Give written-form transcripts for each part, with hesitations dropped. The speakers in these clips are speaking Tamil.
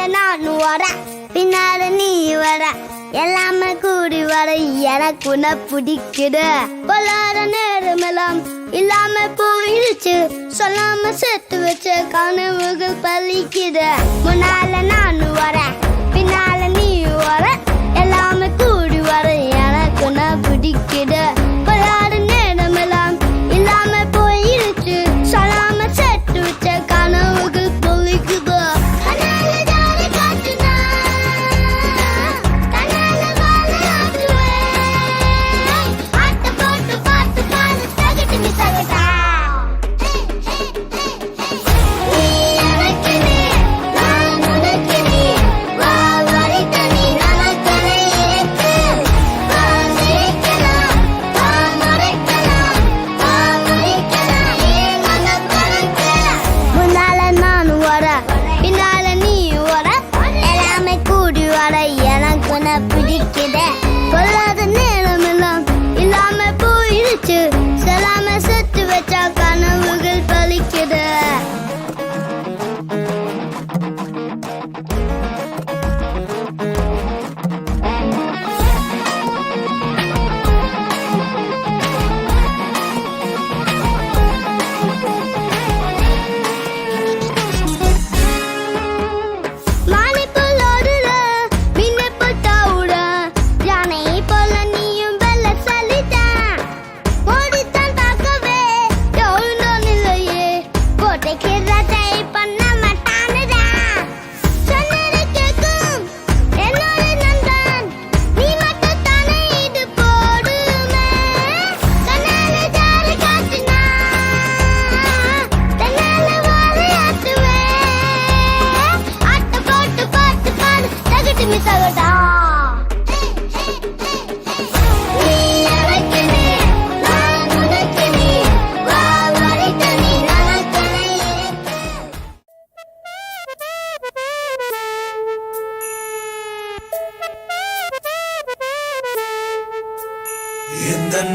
நான் வர பின்னால நீ வர எல்லாமே கூடி வர எனக்கு உன்னை பிடிக்குது பொல்லாத நேரமெல்லாம் இல்லாம போயிடுச்சு சொல்லாம சேர்த்து வச்ச கனவுகள் பலிக்குது முன்னால நான் வர பின்னால நீ வர எல்லாமே கூடி வர எனக்கு உன்னை பிடிக்குது பொல்லாத நேரமெல்லாம் இல்லாம போயிடுச்சு சொல்லாம சேர்த்து வச்ச கனவுகள் பலிக்குது பிடிக்குதே பொல்லாத நேரமெல்லாம் இல்லாம போயிடுச்சு சொல்லாம சேர்த்து வச்சா கனவுகள் பலிக்குது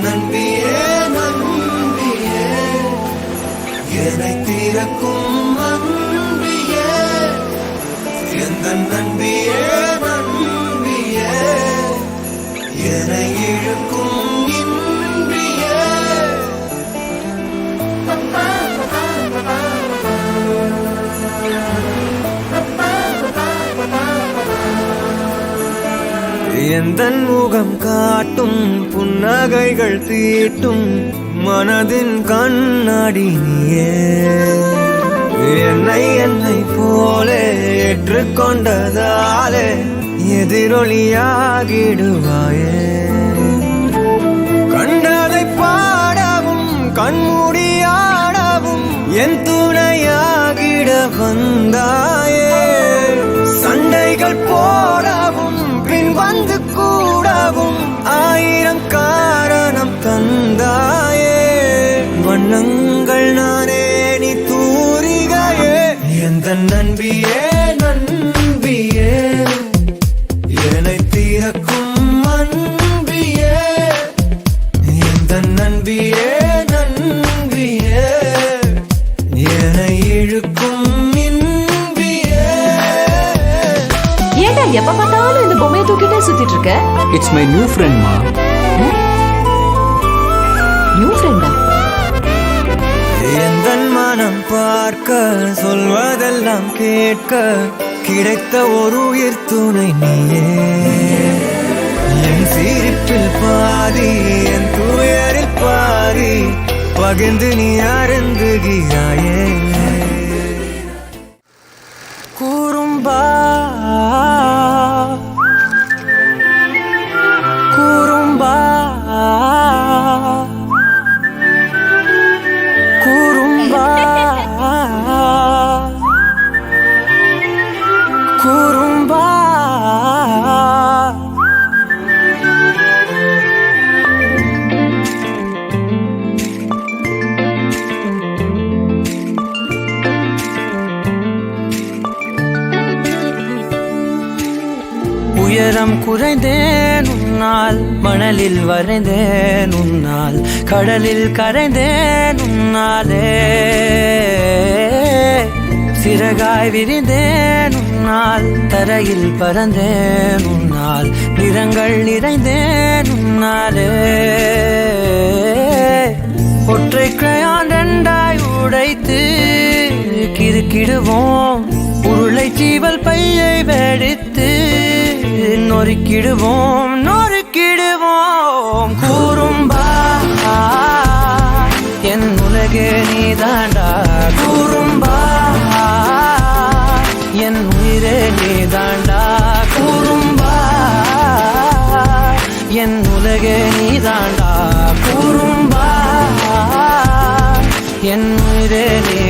நம்பியே நம்பியே என்னை தீரக்கும் நம்பியே எந்த நம்பியே நம்பியே என்னை இழுக்கும் இன்பியே எந்தன் முகம் காட்டும் புன்னகைகள் தீட்டும் மனதின் கண்ணாடி நீயே என்னை போலே ஏற்றுக்கொண்டதாலே எதிரொலியாகிடுவாயே கண்டதை பாடவும் கண்மூடியாடவும் என் துணையாகிட வந்தாயே சண்டைகள் போடவும் பின் வந்து கூடவும் ஆயிரம் காரணம் தந்தாயே வண்ணங்கள் நானே நீ தூரிகையே எந்த நன்பியே நன்பியே என்னை தீரக்கும் அன்பியே எந்த நன்பியே நன்பியே என்னை இழுக்கும் எப்ப பார்த்தாலும் இந்த பொம்மையை தூக்கிட்டே சுத்திட்டு இருக்க. It's my new friend, ma. New friend-ஆ? எந்தன் மனம் பார்க்க சொல்வதெல்லாம் கேட்க கிடைத்த ஒரு உயிர் துணை நீயே என் சிரிப்பில் பாதி என் துயரில் பாதி பகிர்ந்து நீ அருந்துகிறாயே கூறும்பா கூறும்பா கூறும்பா கூறும்பா உயரம் குறைந்தேன் உன்னால் மணலில் வரைந்தேன் உன்னால் கடலில் கரைந்தேன் உன்னாலே சிறகாய் விரிந்தேன் உன்னால், தரையில் பறந்தேன் உன்னால், நிறங்கள் நிறைந்தேன் உன்னாலே. ஒற்றை கிரையான் ரெண்டாய் உடைத்து கிறுக்கிடுவோம், உருளை சீவல் பையை வெடித்து நொறுக்கிடுவோம் நொறுக்கிடுவோம். கூறும்பா என் உலகே நீதாண்டா, கூறும்பா என் உயிரே நீதாண்டா, கூறும்பா என் உலகே நீதாண்டா, கூறும்பா என் உயிரே நீ